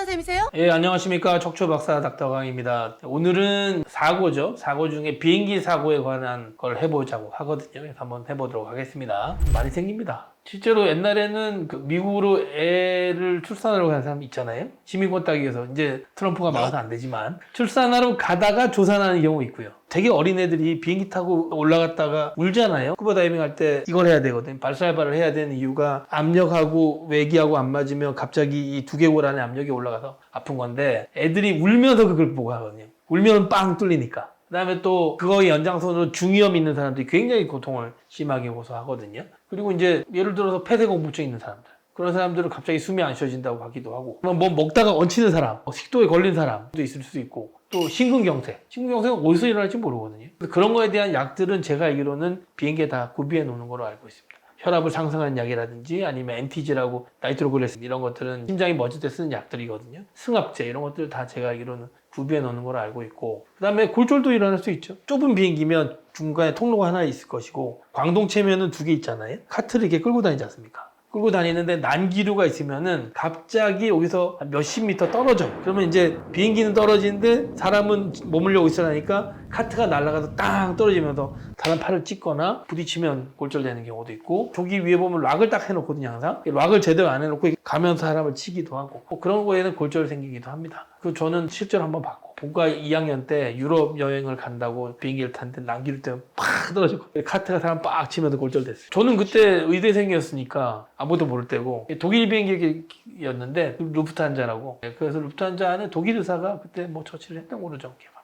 쌤이세요? 예, 안녕하십니까. 척추박사 닥터강입니다. 오늘은 사고죠. 사고 중에 비행기 사고에 관한 걸 해보자고 하거든요. 그래서 한번 해보도록 하겠습니다. 많이 생깁니다. 실제로 옛날에는 미국으로 애를 출산하러 가는 사람 있잖아요. 시민권 따기 위해서. 이제 트럼프가 막아서 안 되지만 출산하러 가다가 조산하는 경우 있고요. 되게 어린 애들이 비행기 타고 올라갔다가 울잖아요. 스쿠버 다이빙 할 때 이걸 해야 되거든요. 발사발을 해야 되는 이유가 압력하고 외기하고 안 맞으면 갑자기 이 두개골 안에 압력이 올라가서 아픈 건데 애들이 울면서 그걸 보고 하거든요. 울면 빵 뚫리니까. 그 다음에 또 그거의 연장선으로 중이염 있는 사람들이 굉장히 고통을 심하게 호소하거든요. 그리고 이제 예를 들어서 폐쇄공포증 있는 사람들. 그런 사람들은 갑자기 숨이 안 쉬어진다고 하기도 하고, 뭐 먹다가 얹히는 사람, 식도에 걸린 사람도 있을 수 있고, 또 심근경색. 심근경색은 어디서 일어날지 모르거든요. 그런 거에 대한 약들은 제가 알기로는 비행기에 다 구비해 놓는 걸로 알고 있습니다. 혈압을 상승하는 약이라든지 아니면 엔티지라고 나이트로글레신 이런 것들은 심장이 멎을 때 쓰는 약들이거든요. 승합제 이런 것들 다 제가 알기로는 구비해 놓는 걸로 알고 있고, 그 다음에 골절도 일어날 수 있죠. 좁은 비행기면 중간에 통로가 하나 있을 것이고, 광동체면은 두 개 있잖아요. 카트를 이렇게 끌고 다니지 않습니까? 끌고 다니는데 난기류가 있으면은 갑자기 여기서 몇십 미터 떨어져요. 그러면 이제 비행기는 떨어지는데 사람은 머물려고 있으니까 카트가 날아가서 땅 떨어지면서 사람 팔을 찢거나 부딪히면 골절되는 경우도 있고, 조기 위에 보면 락을 딱 해놓거든요. 항상 락을 제대로 안 해놓고 가면서 사람을 치기도 하고, 그런 거에는 골절 생기기도 합니다. 그 저는 실제로 한번 봤고, 본과 2학년 때 유럽 여행을 간다고 비행기를 탔는데 난기류 때문에 팍 떨어졌고 카트가 사람 빡 치면서 골절됐어요. 저는 그때 의대생이었으니까 아무도 모를 때고, 독일 비행기였는데 루프트한자라고, 그래서 루프트한자 안에 독일 의사가 그때 뭐 처치를 했던 걸로 좀 기억합니다.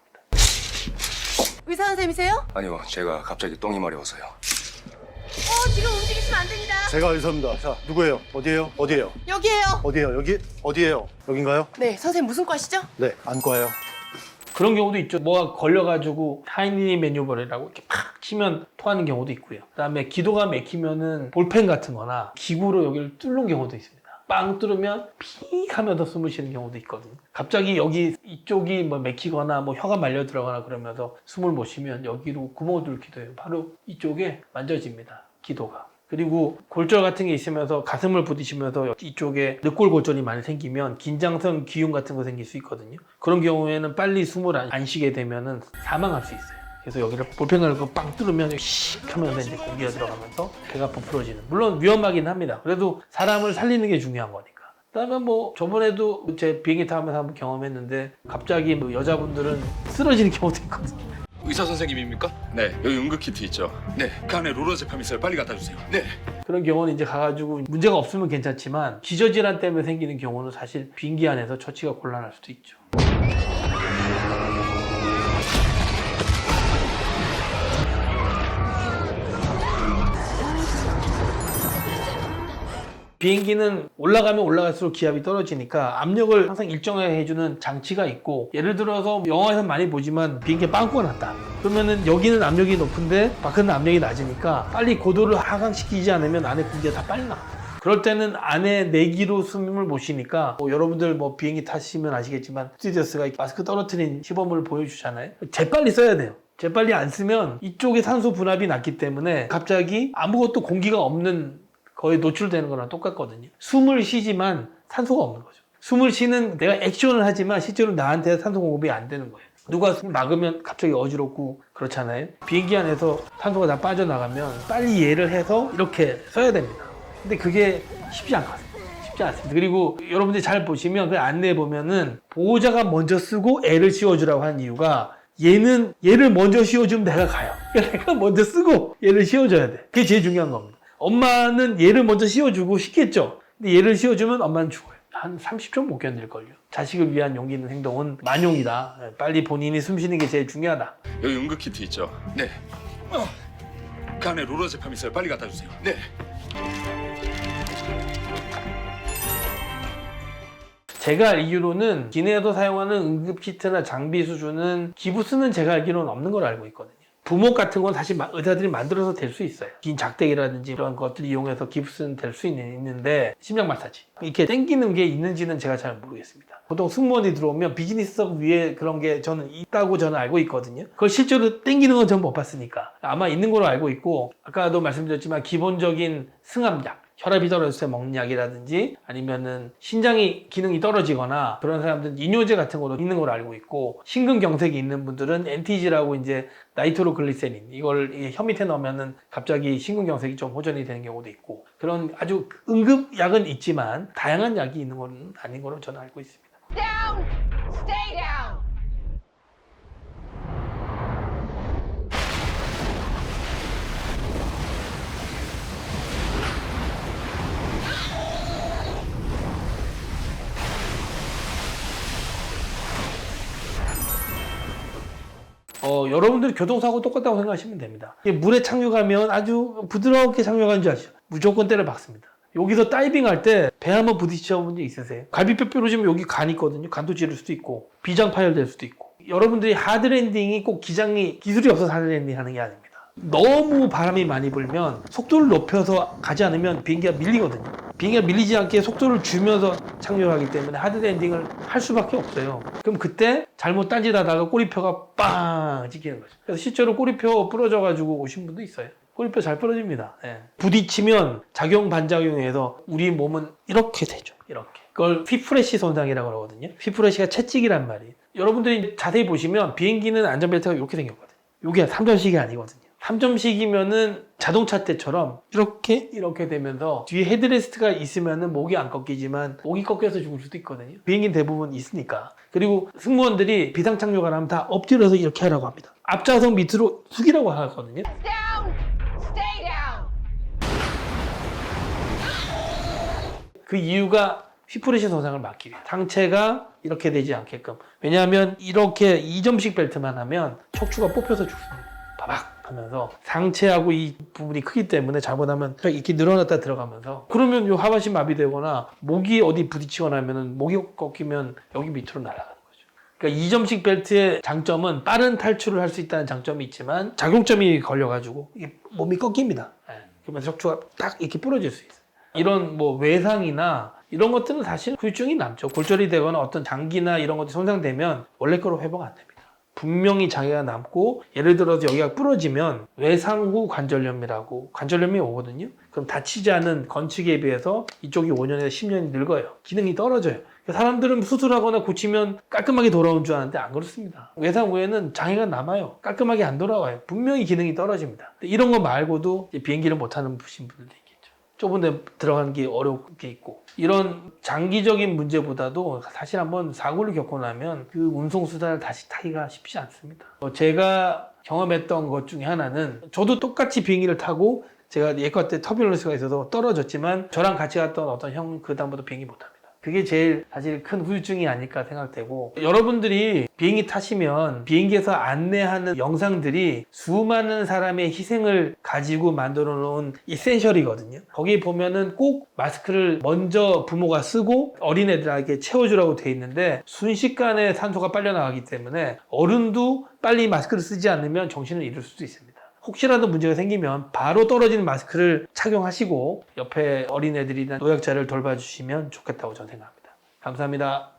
의사 선생님이세요? 아니요, 제가 갑자기 똥이 마려워서요. 지금 움직이시면 안 됩니다. 제가 의사입니다. 자, 누구예요? 어디예요? 어디예요? 여기에요. 어디예요? 여기? 어디예요? 여긴가요? 네, 선생님 무슨 과시죠? 네, 안과예요. 그런 경우도 있죠. 뭐가 걸려가지고 타이니 매뉴버라고 이렇게 팍 치면 토하는 경우도 있고요. 그다음에 기도가 막히면은 볼펜 같은 거나 기구로 여기를 뚫는 경우도 있습니다. 빵 뚫으면 픽 하면서 숨을 쉬는 경우도 있거든요. 갑자기 여기 이쪽이 뭐 막히거나 뭐 혀가 말려 들어가나 그러면서 숨을 못 쉬면 여기로 구멍을 뚫기도 해요. 바로 이쪽에 만져집니다. 기도가. 그리고 골절 같은 게 있으면서 가슴을 부딪히면서 이쪽에 늑골 골절이 많이 생기면 긴장성 기흉 같은 거 생길 수 있거든요. 그런 경우에는 빨리 숨을 안 쉬게 되면은 사망할 수 있어요. 그래서 여기를 볼펜 갈고 빵 뚫으면 씩 하면서 이제 공기가 들어가면서 배가 부풀어지는. 물론 위험하긴 합니다. 그래도 사람을 살리는 게 중요한 거니까. 그다음에 뭐 저번에도 제 비행기 타면서 한번 경험했는데 갑자기 뭐 여자분들은 쓰러지는 경우도 있거든요. 의사 선생님입니까? 네, 여기 응급키트 있죠? 네, 그 안에 로로제팜 있어요. 빨리 갖다 주세요. 네. 그런 경우는 이제 가가지고 문제가 없으면 괜찮지만 기저질환 때문에 생기는 경우는 사실 비행기 안에서 처치가 곤란할 수도 있죠. 비행기는 올라가면 올라갈수록 기압이 떨어지니까 압력을 항상 일정하게 해주는 장치가 있고, 예를 들어서 영화에서 많이 보지만 비행기에 빵꾸가 났다. 그러면은 여기는 압력이 높은데 밖은 압력이 낮으니까 빨리 고도를 하강시키지 않으면 안에 공기가 다 빨리 나와. 그럴 때는 안에 내기로 숨을 못 쉬니까 여러분들 뭐 비행기 타시면 아시겠지만 스튜디오스가 마스크 떨어뜨린 시범을 보여주잖아요. 재빨리 써야 돼요. 재빨리 안 쓰면 이쪽에 산소 분압이 낮기 때문에 갑자기 아무것도 공기가 없는 거의 노출되는 거랑 똑같거든요. 숨을 쉬지만 산소가 없는 거죠. 숨을 쉬는 내가 액션을 하지만 실제로 나한테 산소 공급이 안 되는 거예요. 누가 숨 막으면 갑자기 어지럽고 그렇잖아요. 비행기 안에서 산소가 다 빠져나가면 빨리 이해를 해서 이렇게 써야 됩니다. 근데 그게 쉽지 않거든요. 쉽지 않습니다. 그리고 여러분들이 잘 보시면 그 안내에 보면은 보호자가 먼저 쓰고 애를 씌워주라고 한 이유가, 얘를 먼저 씌워주면 내가 가요. 내가 먼저 쓰고 얘를 씌워줘야 돼. 그게 제일 중요한 겁니다. 엄마는 얘를 먼저 씌워주고 싶겠죠. 근데 얘를 씌워주면 엄마는 죽어요. 한 30초 못 견딜걸요. 자식을 위한 용기 있는 행동은 만용이다. 빨리 본인이 숨 쉬는 게 제일 중요하다. 여기 응급키트 있죠? 네. 그 안에 로로제팜 있어요. 빨리 갖다 주세요. 네. 제가 알기로는 기내에서 사용하는 응급키트나 장비 수준은 기부스는 제가 알기로는 없는 걸 알고 있거든요. 부목 같은 건 사실 의사들이 만들어서 될 수 있어요. 긴 작대기라든지 이런 것들 이용해서 기부스는 될 수 있는데, 심장 마사지 이렇게 당기는 게 있는지는 제가 잘 모르겠습니다. 보통 승무원이 들어오면 비즈니스석 위에 그런 게 저는 있다고 저는 알고 있거든요. 그걸 실제로 당기는 건 전 못 봤으니까 아마 있는 걸로 알고 있고, 아까도 말씀드렸지만 기본적인 승합약, 혈압이 떨어졌을 때 먹는 약이라든지 아니면은 신장이 기능이 떨어지거나 그런 사람들은 이뇨제 같은 거로 있는 걸 알고 있고, 심근경색이 있는 분들은 NTG라고 이제 나이트로글리세린 이걸 혀 밑에 넣으면은 갑자기 심근경색이 좀 호전이 되는 경우도 있고, 그런 아주 응급약은 있지만 다양한 약이 있는 건 아닌 걸로 저는 알고 있습니다. Down! Stay down! 여러분들이 교통사고 똑같다고 생각하시면 됩니다. 물에 착륙하면 아주 부드럽게 착륙하는 줄 아시죠? 무조건 때려 박습니다. 여기서 다이빙 할 때 배 한번 부딪혀 본 적 있으세요? 갈비뼈 뾰루지면 여기 간 있거든요. 간도 찌를 수도 있고 비장 파열될 수도 있고. 여러분들이 하드랜딩이 꼭 기술이 없어서 하드랜딩 하는 게 아닙니다. 너무 바람이 많이 불면 속도를 높여서 가지 않으면 비행기가 밀리거든요. 비행기가 밀리지 않게 속도를 주면서 착륙하기 때문에 하드랜딩을 할 수밖에 없어요. 그럼 그때 잘못 딴짓하다가 꼬리표가 빵 찍히는 거죠. 그래서 실제로 꼬리표 부러져가지고 오신 분도 있어요. 꼬리뼈 잘 부러집니다. 예. 부딪히면 작용 반작용해서 우리 몸은 이렇게 되죠. 이렇게. 그걸 휘프레시 손상이라고 그러거든요. 휘프레시가 채찍이란 말이에요. 여러분들이 자세히 보시면 비행기는 안전벨트가 이렇게 생겼거든요. 이게 3점씩이 아니거든요. 3점씩이면은 자동차 때처럼 이렇게 되면서 뒤에 헤드레스트가 있으면은 목이 안 꺾이지만 목이 꺾여서 죽을 수도 있거든요. 비행기는 대부분 있으니까. 그리고 승무원들이 비상착륙을 하면 다 엎드려서 이렇게 하라고 합니다. 앞좌석 밑으로 숙이라고 하거든요. Down! Stay down! 그 이유가 휘프레시 손상을 막기 위해 상체가 이렇게 되지 않게끔. 왜냐하면 이렇게 2점씩 벨트만 하면 척추가 뽑혀서 죽습니다. 바박 하면서 상체하고 이 부분이 크기 때문에 잘못하면 이렇게 늘어났다 들어가면서, 그러면 요 하반신 마비되거나 목이 어디 부딪히거나 하면은 목이 꺾이면 여기 밑으로 날아가는 거죠. 그러니까 2점씩 벨트의 장점은 빠른 탈출을 할 수 있다는 장점이 있지만 작용점이 걸려가지고 이게 몸이 꺾입니다. 그러면 척추가 딱 이렇게 부러질 수 있어요. 이런 뭐 외상이나 이런 것들은 사실 후유증이 남죠. 골절이 되거나 어떤 장기나 이런 것들이 손상되면 원래 거로 회복 안 됩니다. 분명히 장애가 남고, 예를 들어서 여기가 부러지면 외상후 관절염이라고 관절염이 오거든요. 그럼 다치지 않은 건축에 비해서 이쪽이 5년에서 10년이 늙어요. 기능이 떨어져요. 사람들은 수술하거나 고치면 깔끔하게 돌아온 줄 아는데 안 그렇습니다. 외상 후에는 장애가 남아요. 깔끔하게 안 돌아와요. 분명히 기능이 떨어집니다. 이런 거 말고도 비행기를 못 타는 분들도 있겠죠. 좁은 데 들어가는 게 어렵게 있고, 이런 장기적인 문제보다도 사실 한번 사고를 겪고 나면 그 운송수단을 다시 타기가 쉽지 않습니다. 제가 경험했던 것 중에 하나는, 저도 똑같이 비행기를 타고 제가 예과 때 터뷸런스가 있어서 떨어졌지만 저랑 같이 갔던 어떤 형 그다음부터 비행기 못 합니다. 그게 제일 사실 큰 후유증이 아닐까 생각되고, 여러분들이 비행기 타시면 비행기에서 안내하는 영상들이 수많은 사람의 희생을 가지고 만들어 놓은 이센셜이거든요. 거기 보면은 꼭 마스크를 먼저 부모가 쓰고 어린애들에게 채워주라고 돼 있는데, 순식간에 산소가 빨려 나가기 때문에 어른도 빨리 마스크를 쓰지 않으면 정신을 잃을 수도 있습니다. 혹시라도 문제가 생기면 바로 떨어지는 마스크를 착용하시고 옆에 어린애들이나 노약자를 돌봐주시면 좋겠다고 저는 생각합니다. 감사합니다.